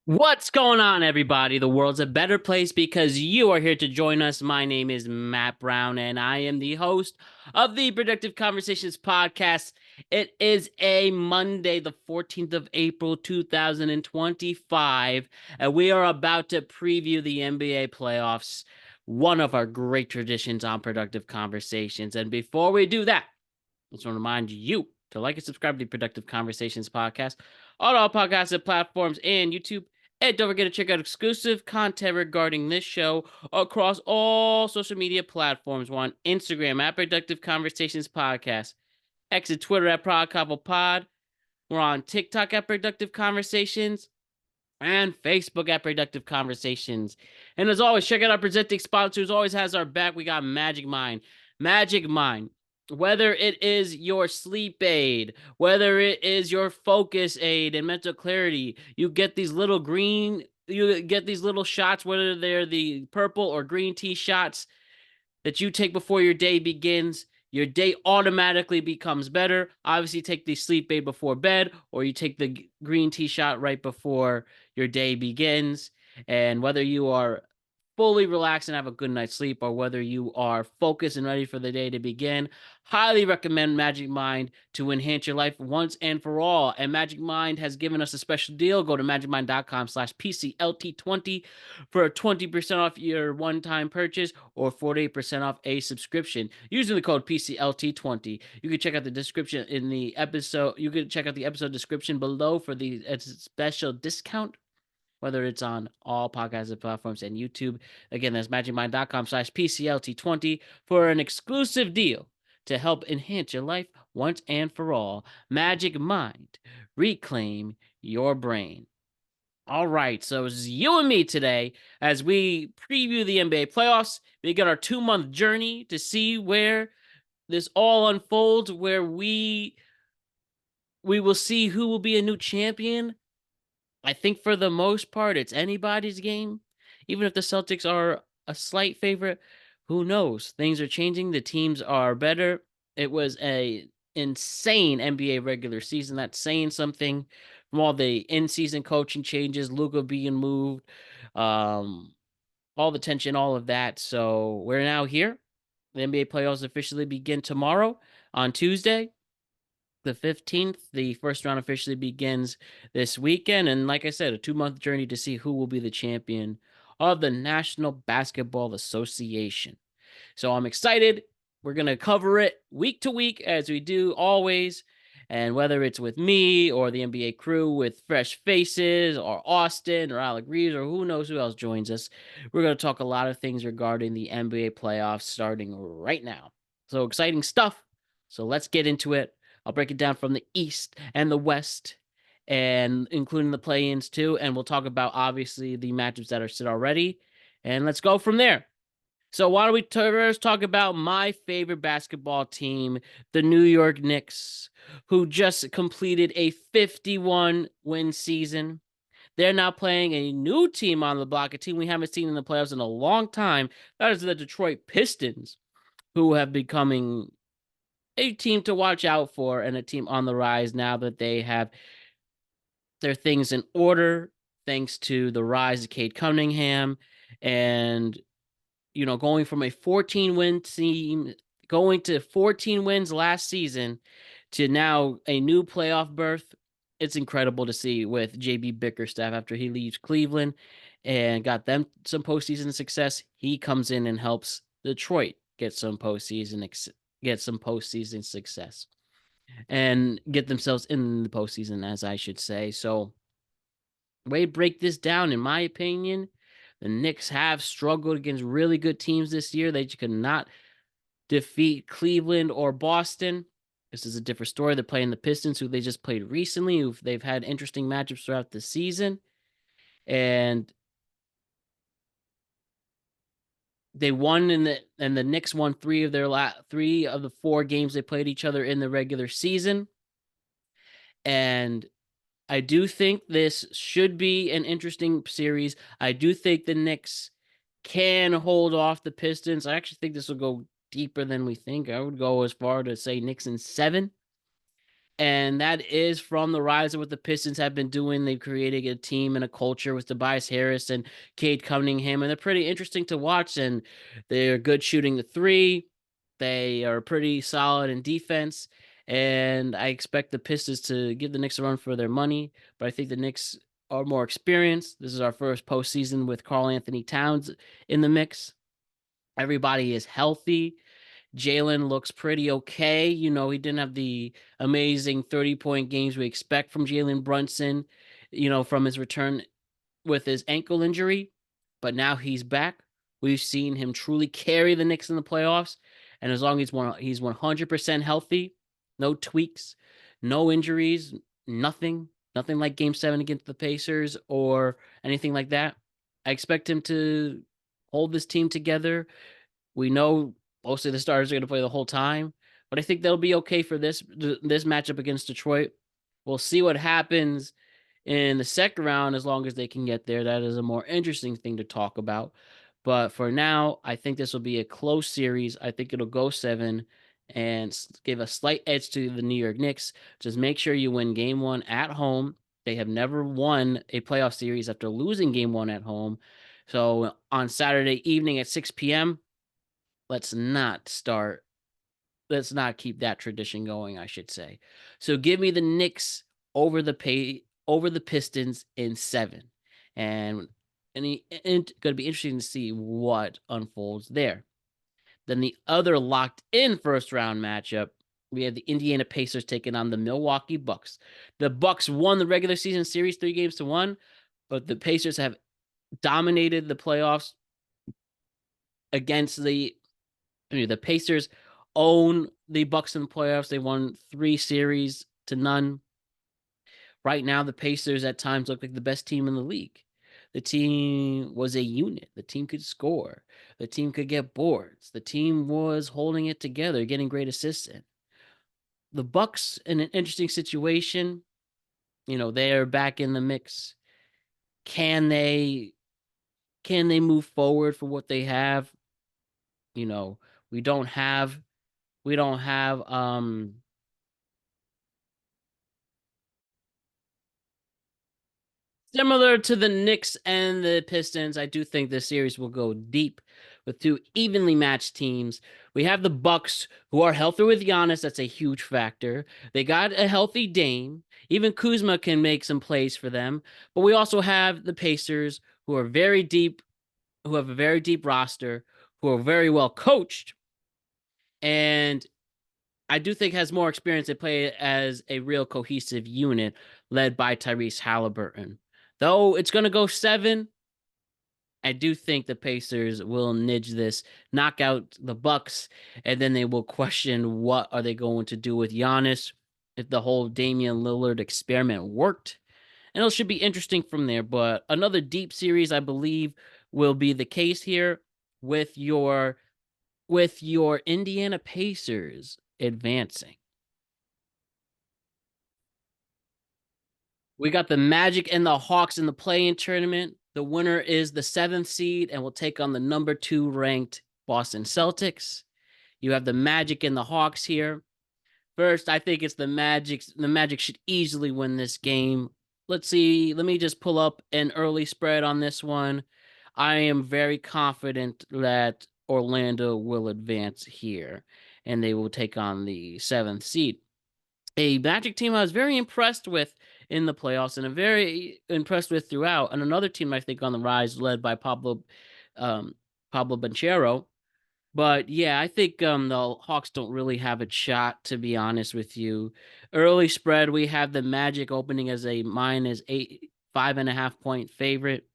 What's going on, everybody? The world's a better place because you are here to join us. My name is Matt Brown, and I am the host of the Productive Conversations podcast. It is a Monday, the 14th of April, 2025, and we are about to preview the NBA playoffs, one of our great traditions on Productive Conversations. And before we do that, I just want to remind you to like and subscribe to the Productive Conversations podcast on all podcasting platforms and YouTube. And don't forget to check out exclusive content regarding this show across all social media platforms. We're on Instagram at Productive Conversations Podcast, X and Twitter at ProdCobblePod. We're on TikTok at Productive Conversations and Facebook at Productive Conversations. And as always, check out our presenting sponsors. Always has our back. We got Magic Mind. Magic Mind. Whether it is your sleep aid, whether it is your focus aid and mental clarity, you get these little shots, whether they're the purple or green tea shots that you take before your day begins. Your day automatically becomes better. Obviously, take the sleep aid before bed, or you take the green tea shot right before your day begins. And whether you are fully relax and have a good night's sleep, or whether you are focused and ready for the day to begin, highly recommend Magic Mind to enhance your life once and for all. And Magic Mind has given us a special deal. Go to magicmind.com/PCLT20 for 20% off your one-time purchase or 48% off a subscription using the code PCLT20. You can check out the description in the episode. You can check out the episode description below for the special discount, whether it's on all podcast platforms and YouTube. Again, that's magicmind.com/PCLT20 for an exclusive deal to help enhance your life once and for all. Magic Mind, reclaim your brain. All right, so it's you and me today as we preview the NBA playoffs. We got our 2-month journey to see where this all unfolds, where we will see who will be a new champion. I think for the most part, it's anybody's game. Even if the Celtics are a slight favorite, who knows? Things are changing. The teams are better. It was a insane NBA regular season. That's saying something. From all the in-season coaching changes, Luka being moved, all the tension, all of that. So we're now here. The NBA playoffs officially begin tomorrow on Tuesday, the 15th. The first round officially begins this weekend. And like I said, a 2-month journey to see who will be the champion of the National Basketball Association. So I'm excited. We're going to cover it week to week as we do always. And whether it's with me or the NBA crew with fresh faces or Austin or Alec Reeves or who knows who else joins us, we're going to talk a lot of things regarding the NBA playoffs starting right now. So exciting stuff. So let's get into it. I'll break it down from the East and the West, and including the play-ins too. And we'll talk about obviously the matchups that are set already. And let's go from there. So why don't we first talk about my favorite basketball team, the New York Knicks, who just completed a 51-win season. They're now playing a new team on the block, a team we haven't seen in the playoffs in a long time. That is the Detroit Pistons, who have becoming a team to watch out for and a team on the rise now that they have their things in order, thanks to the rise of Cade Cunningham and going from a 14-win team, going to 14 wins last season to now a new playoff berth. It's incredible to see with JB Bickerstaff after he leaves Cleveland and got them some postseason success. He comes in and helps Detroit get some postseason success and get themselves in the postseason, as I should say. So, way to break this down, in my opinion, the Knicks have struggled against really good teams this year. They could not defeat Cleveland or Boston. This is a different story. They're playing the Pistons, who they just played recently, who they've had interesting matchups throughout the season. And they won and the Knicks won 3 of the 4 games they played each other in the regular season. And I do think this should be an interesting series. I do think the Knicks can hold off the Pistons. I actually think this will go deeper than we think. I would go as far to say Knicks in 7. And that is from the rise of what the Pistons have been doing. They've created a team and a culture with Tobias Harris and Cade Cunningham, and they're pretty interesting to watch. And they're good shooting the three. They are pretty solid in defense. And I expect the Pistons to give the Knicks a run for their money, but I think the Knicks are more experienced. This is our first postseason with Karl Anthony Towns in the mix. Everybody is healthy. Jalen looks pretty okay. You know, he didn't have the amazing 30-point games we expect from Jalen Brunson, you know, from his return with his ankle injury, but now he's back. We've seen him truly carry the Knicks in the playoffs, and as long as he's 100% healthy, no tweaks, no injuries, nothing like Game 7 against the Pacers or anything like that. I expect him to hold this team together. We know most of the starters are going to play the whole time, but I think they'll be okay for this matchup against Detroit. We'll see what happens in the second round as long as they can get there. That is a more interesting thing to talk about. But for now, I think this will be a close series. I think it'll go 7 and give a slight edge to the New York Knicks. Just make sure you win game 1 at home. They have never won a playoff series after losing game 1 at home. So on Saturday evening at 6 p.m., let's not keep that tradition going, I should say. So give me the Knicks over the Pistons in 7. And going to be interesting to see what unfolds there. Then the other locked in first round matchup, we have the Indiana Pacers taking on the Milwaukee Bucks. The Bucks won the regular season series 3-1, but the Pacers have dominated the playoffs against the Pacers own the Bucks in the playoffs. They won 3 series to none. Right now, the Pacers at times look like the best team in the league. The team was a unit. The team could score. The team could get boards. The team was holding it together, getting great assists in. The Bucks in an interesting situation. You know, they're back in the mix. Can they move forward for what they have? You know, we don't have similar to the Knicks and the Pistons. I do think this series will go deep with 2 evenly matched teams. We have the Bucks, who are healthy with Giannis. That's a huge factor. They got a healthy Dame. Even Kuzma can make some plays for them. But we also have the Pacers, who are very deep, who have a very deep roster, who are very well coached, and I do think has more experience. They play as a real cohesive unit led by Tyrese Halliburton. Though it's going to go 7, I do think the Pacers will nidge this, knock out the Bucks, and then they will question what are they going to do with Giannis if the whole Damian Lillard experiment worked. And it should be interesting from there. But another deep series, I believe, will be the case here with your Indiana Pacers advancing. We got the Magic and the Hawks in the play-in tournament. The winner is the 7th seed and will take on the number 2 ranked Boston Celtics. You have the Magic and the Hawks here. First, I think it's the Magic. The Magic should easily win this game. Let's see. Let me just pull up an early spread on this one. I am very confident that Orlando will advance here, and they will take on the 7th seed. A Magic team I was very impressed with in the playoffs and a very impressed with throughout. And another team I think on the rise, led by Pablo Banchero. But yeah, I think the Hawks don't really have a shot, to be honest with you. Early spread, we have the Magic opening as a -5.5 point favorite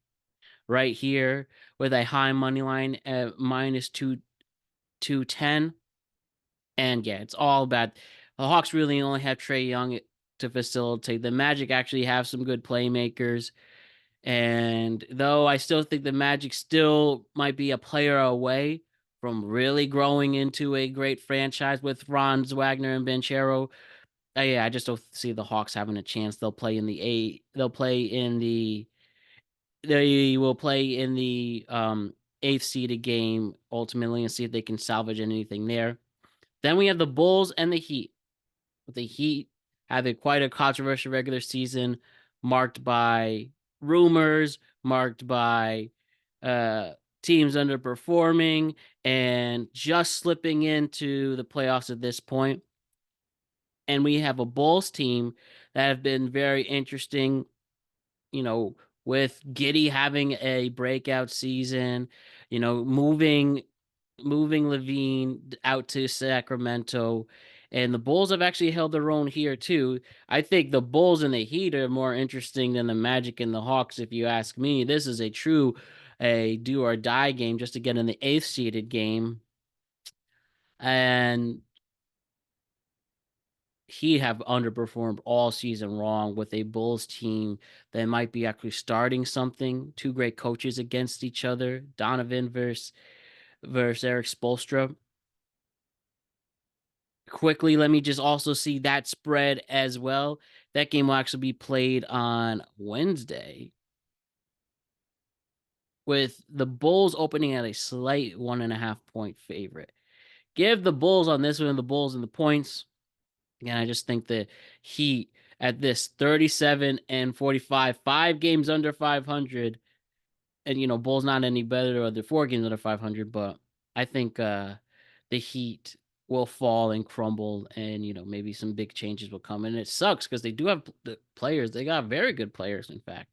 right here with a high money line at -210. And yeah, it's all bad. The Hawks really only have Trae Young to facilitate. The Magic actually have some good playmakers. And though I still think the Magic still might be a player away from really growing into a great franchise with Franz Wagner and Banchero, yeah, I just don't see the Hawks having a chance. They will play in the 8th seeded game ultimately and see if they can salvage anything there. Then we have the Bulls and the Heat. The Heat having quite a controversial regular season, marked by rumors, marked by uh, teams underperforming, and just slipping into the playoffs at this point. And we have a Bulls team that have been very interesting, you know, with Giddy having a breakout season, moving Levine out to Sacramento. And the Bulls have actually held their own here too. I think the Bulls and the Heat are more interesting than the Magic and the Hawks, if you ask me. This is a do or die game just to get in the 8th seeded game. And he have underperformed all season long with a Bulls team that might be actually starting something. Two great coaches against each other, Donovan versus Eric Spoelstra. Quickly, let me just also see that spread as well. That game will actually be played on Wednesday, with the Bulls opening at a slight 1.5 point favorite. Give the Bulls on this one, the Bulls and the points. And I just think the Heat at this 37-45, 5 games under 500, and Bulls not any better, or they're 4 games under 500, but I think the Heat will fall and crumble, and maybe some big changes will come. And it sucks because they do have the players. They got very good players, in fact.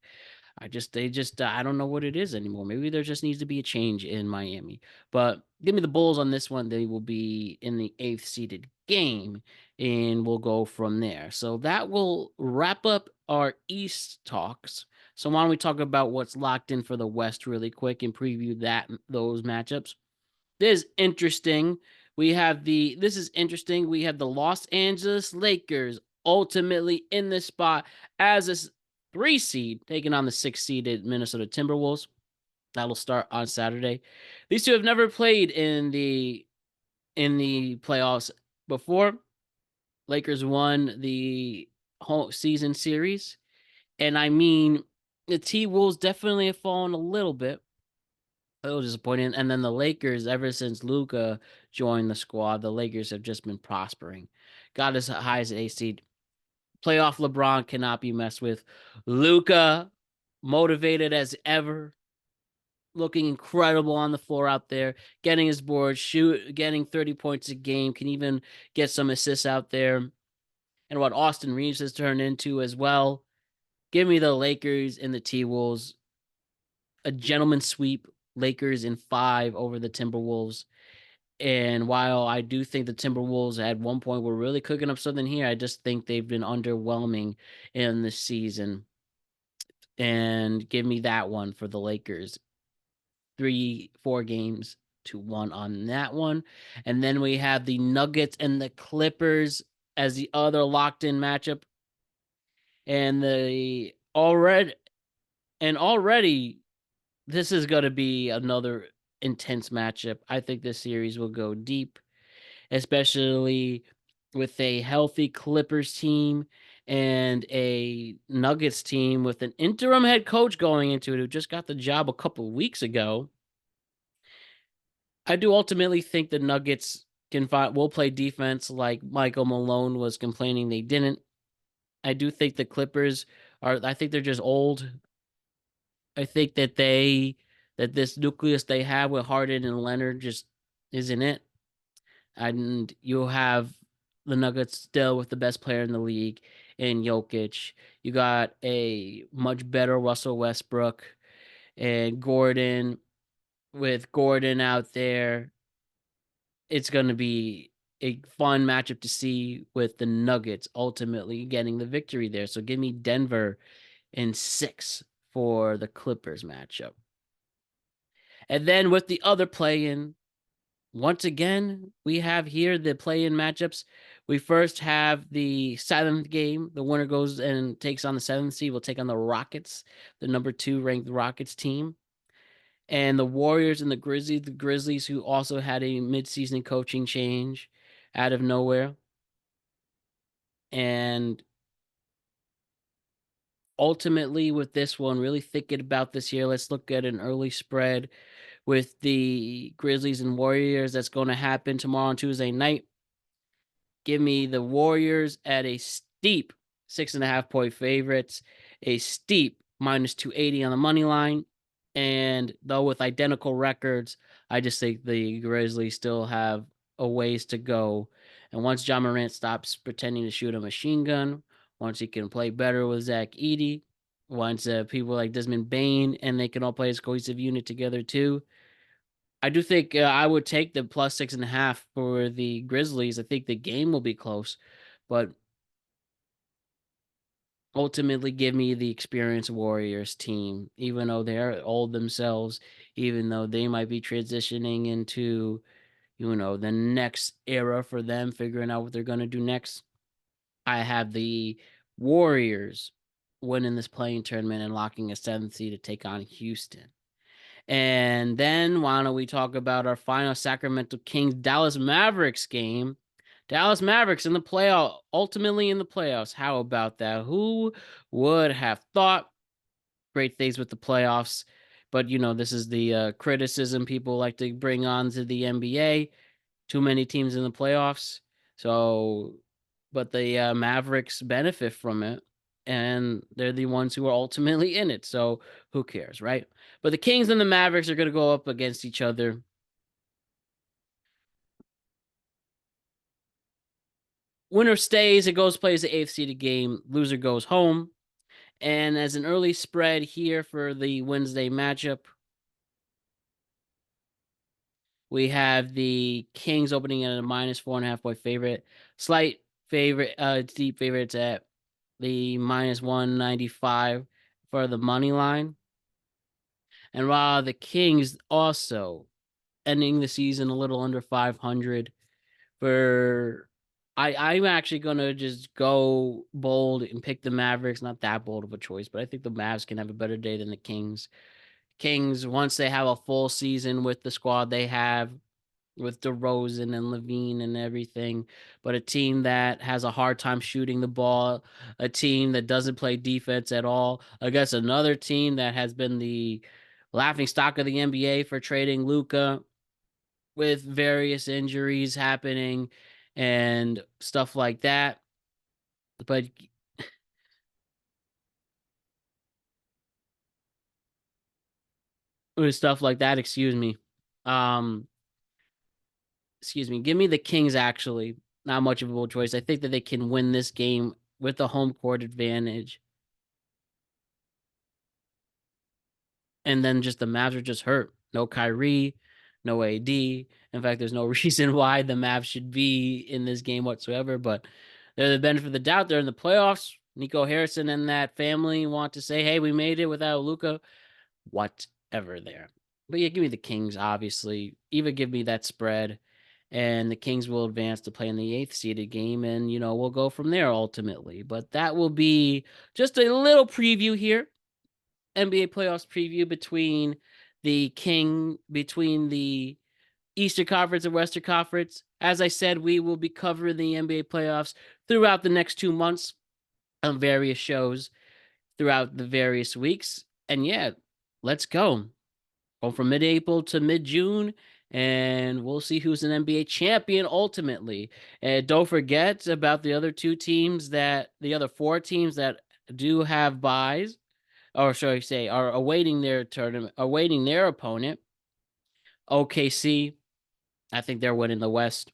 I don't know what it is anymore. Maybe there just needs to be a change in Miami. But give me the Bulls on this one. They will be in the 8th seeded game, and we'll go from there. So that will wrap up our East talks. So why don't we talk about what's locked in for the West really quick and preview those matchups. This is interesting. This is interesting. We have the Los Angeles Lakers ultimately in this spot as a 3 seed, taking on the 6 seeded Minnesota Timberwolves. That'll start on Saturday. These two have never played in the playoffs before. Lakers won the whole season series, and I mean, the TWolves definitely have fallen a little bit. A little disappointing. And then the Lakers, ever since Luka joined the squad, the Lakers have just been prospering. Got as high as an 8 seed. Playoff LeBron cannot be messed with. Luka, motivated as ever, looking incredible on the floor out there, getting his board, getting 30 points a game, can even get some assists out there. And what Austin Reeves has turned into as well. Give me the Lakers and the T-Wolves. A gentleman sweep. Lakers in 5 over the Timberwolves. And while I do think the Timberwolves at one point were really cooking up something here, I just think they've been underwhelming in the season. And give me that one for the Lakers. 4 games to 1 on that one. And then we have the Nuggets and the Clippers as the other locked in matchup. And already this is going to be another intense matchup. I think this series will go deep, especially with a healthy Clippers team and a Nuggets team with an interim head coach going into it who just got the job a couple of weeks ago. I do ultimately think the Nuggets will play defense like Michael Malone was complaining they didn't. I do think the Clippers I think they're just old. I think that this nucleus they have with Harden and Leonard just isn't it. And you'll have the Nuggets still with the best player in the league in Jokic. You got a much better Russell Westbrook and Gordon. With Gordon out there, it's going to be a fun matchup to see, with the Nuggets ultimately getting the victory there. So give me Denver in 6 for the Clippers matchup. And then with the other play-in, once again, we have here the play-in matchups. We first have the 7th game. The winner goes and takes on the 7th seed. We'll take on the Rockets, the number 2 ranked Rockets team. And the Warriors and the Grizzlies, who also had a midseason coaching change out of nowhere. And ultimately, with this one, really thinking about this here, let's look at an early spread with the Grizzlies and Warriors. That's going to happen tomorrow on Tuesday night. Give me the Warriors at a steep 6.5 point favorites, a steep minus 280 on the money line. And though with identical records, I just think the Grizzlies still have a ways to go. And once Ja Morant stops pretending to shoot a machine gun, once he can play better with Zach Edey, once people like Desmond Bain and they can all play as a cohesive unit together too, I do think I would take the plus 6.5 for the Grizzlies. I think the game will be close, but ultimately give me the experienced Warriors team, even though they're old themselves, even though they might be transitioning into, the next era for them, figuring out what they're going to do next. I have the Warriors winning this playing tournament and locking a 7th seed to take on Houston. And then why don't we talk about our final Sacramento Kings Dallas Mavericks game? Dallas Mavericks in the playoff, ultimately in the playoffs. How about that? Who would have thought? Great things with the playoffs, but this is the criticism people like to bring on to the NBA. Too many teams in the playoffs. So, but the Mavericks benefit from it, and they're the ones who are ultimately in it. So, who cares, right? But the Kings and the Mavericks are going to go up against each other. Winner stays, it goes plays the 8th seeded game. Loser goes home. And as an early spread here for the Wednesday matchup, we have the Kings opening at a minus 4.5 point favorite. Slight favorite, deep favorites at the minus 195 for the money line. And while the Kings also ending the season a little under 500 for I'm actually gonna just go bold and pick the Mavericks. Not that bold of a choice, but I think the Mavs can have a better day than the Kings. Kings, once they have a full season with the squad they have, with DeRozan and Levine and everything, but a team that has a hard time shooting the ball, a team that doesn't play defense at all, against another team that has been the laughing stock of the NBA for trading Luka with various injuries happening and stuff like that. But with stuff like that, Um, give me the Kings actually. Not much of a bold choice. I think that they can win this game with the home court advantage. And then just the Mavs are just hurt. No Kyrie, no AD. In fact, there's no reason why the Mavs should be in this game whatsoever, but they're the benefit of the doubt. They're in the playoffs. Nico Harrison and that family want to say, hey, we made it without Luka. Whatever there. But yeah, give me the Kings, obviously. Even give me that spread. And the Kings will advance to play in the 8th seeded game. And, we'll go from there ultimately. But that will be just a little preview here. NBA playoffs preview between the Eastern Conference and Western Conference. As I said, we will be covering the NBA playoffs throughout the next 2 months on various shows throughout the various weeks. And yeah, let's go. Go from mid-April to mid-June, and we'll see who's an NBA champion ultimately. And don't forget about the other four teams that do have buys, or should I say, are awaiting their tournament, awaiting their opponent. OKC, I think they're winning the West.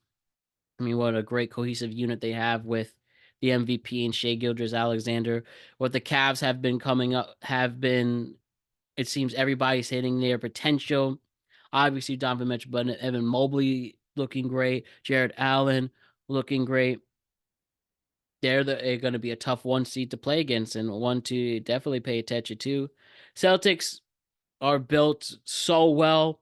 I mean, what a great cohesive unit they have with the MVP and Shai Gilgeous-Alexander. What the Cavs it seems everybody's hitting their potential. Obviously, Donovan Mitchell, but Evan Mobley looking great. Jared Allen looking great. They're going to be a tough 1 seed to play against and one to definitely pay attention to. Celtics are built so well.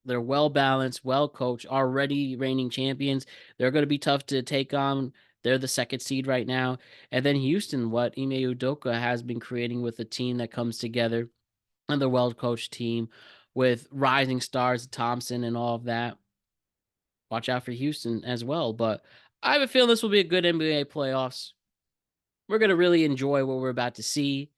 They're well balanced, well coached, already reigning champions. They're going to be tough to take on. They're the 2nd seed right now. And then Houston, what Ime Udoka has been creating with a team that comes together, and the well coached team with rising stars, Thompson and all of that. Watch out for Houston as well. But I have a feeling this will be a good NBA playoffs. We're going to really enjoy what we're about to see.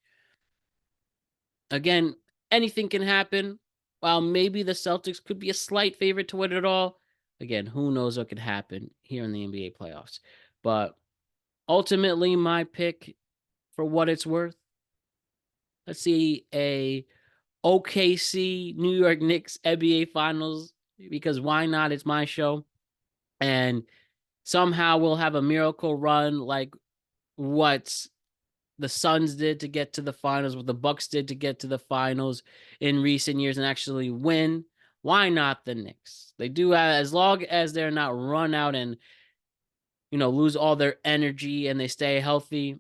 Again, anything can happen. While maybe the Celtics could be a slight favorite to win it all, again, who knows what could happen here in the NBA playoffs. But ultimately, my pick, for what it's worth, let's see a OKC New York Knicks NBA Finals, because why not? It's my show. And somehow we'll have a miracle run like what the Suns did to get to the finals, what the Bucks did to get to the finals in recent years and actually win. Why not the Knicks? They do, as long as they're not run out and lose all their energy and they stay healthy.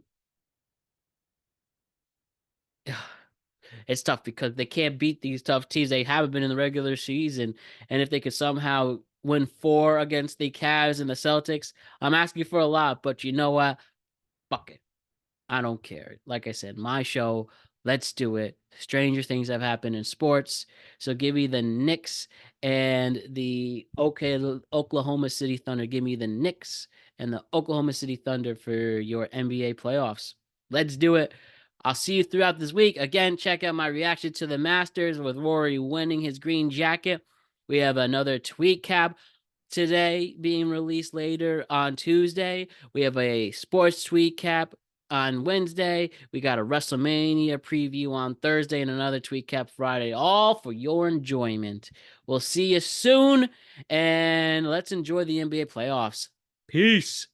It's tough because they can't beat these tough teams. They haven't been in the regular season. And if they could somehow win 4 against the Cavs and the Celtics, I'm asking for a lot, but you know what? Fuck it. I don't care. Like I said, my show. Let's do it. Stranger things have happened in sports. So give me the Knicks and the Oklahoma City Thunder. Give me the Knicks and the Oklahoma City Thunder for your NBA playoffs. Let's do it. I'll see you throughout this week. Again, check out my reaction to the Masters with Rory winning his green jacket. We have another tweet cap today being released later on Tuesday. We have a sports tweet cap on Wednesday. We got a WrestleMania preview on Thursday and another tweet cap Friday, all for your enjoyment. We'll see you soon, and let's enjoy the NBA playoffs. Peace.